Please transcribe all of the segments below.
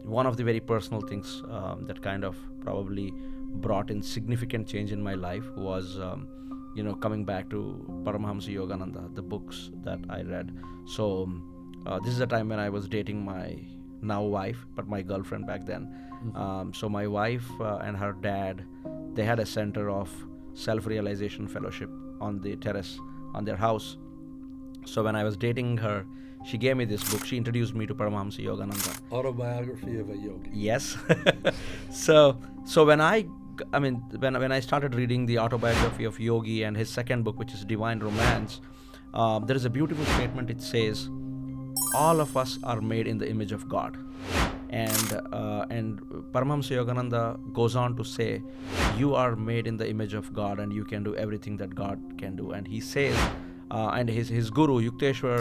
one of the very personal things that kind of probably brought in significant change in my life was coming back to Paramahansa Yogananda, the books that I read. So this is the time when I was dating my now wife, but my girlfriend back then. So my wife and her dad, they had a center of self-realization fellowship on the terrace on their house. So when I was dating her, she gave me this book. She introduced me to Paramahansa Yogananda. Autobiography of a Yogi. Yes. So when when I started reading the Autobiography of Yogi and his second book, which is Divine Romance, there is a beautiful statement. It says, all of us are made in the image of God. And Paramahansa Yogananda goes on to say, you are made in the image of God and you can do everything that God can do. And he says, and his guru Yukteswar,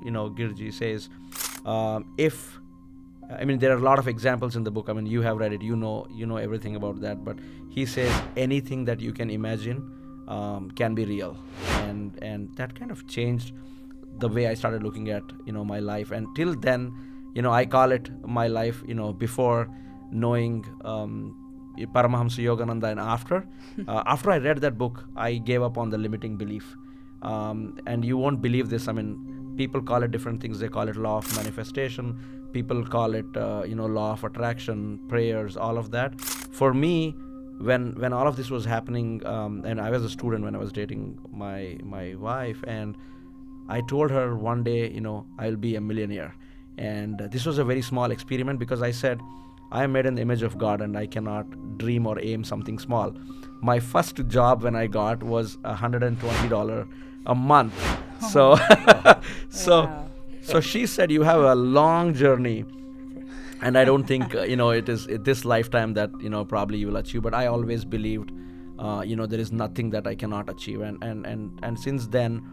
Girji says, there are a lot of examples in the book. You have read it, you know everything about that. But he says anything that you can imagine can be real, and that kind of changed the way I started looking at my life. And till then, I call it my life. Before knowing Paramahamsa Yogananda, and after I read that book, I gave up on the limiting belief. And you won't believe this. People call it different things. They call it law of manifestation. People call it, law of attraction, prayers, all of that. For me, when all of this was happening, and I was a student when I was dating my wife, and I told her one day, I'll be a millionaire. And this was a very small experiment, because I said, I am made in the image of God and I cannot dream or aim something small. My first job when I got was $120 a month. So, so she said, you have a long journey, and I don't think it is this lifetime that probably you will achieve. But I always believed, there is nothing that I cannot achieve, and since then,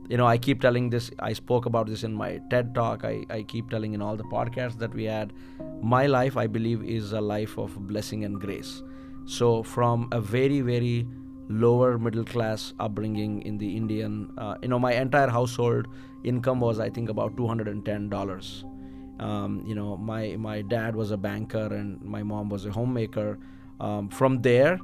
I keep telling this. I spoke about this in my TED talk. I keep telling in all the podcasts that we had. My life, I believe, is a life of blessing and grace. So from a very, very lower middle class upbringing in the Indian, my entire household income was, I think, about $210. My dad was a banker and my mom was a homemaker. From there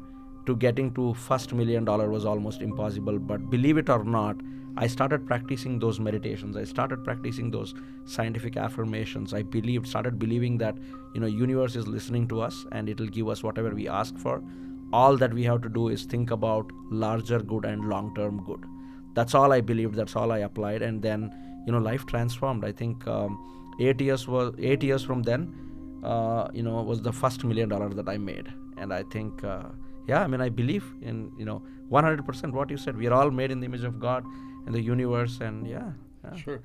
to getting to first $1 million was almost impossible. But believe it or not, I started practicing those meditations. I started practicing those scientific affirmations. I started believing that, universe is listening to us and it will give us whatever we ask for. All that we have to do is think about larger good and long-term good. That's all I believed. That's all I applied. And then, life transformed. I think 8 years from then, was the first $1 million that I made. And I think, I believe in, 100% what you said. We are all made in the image of God and the universe, and Sure.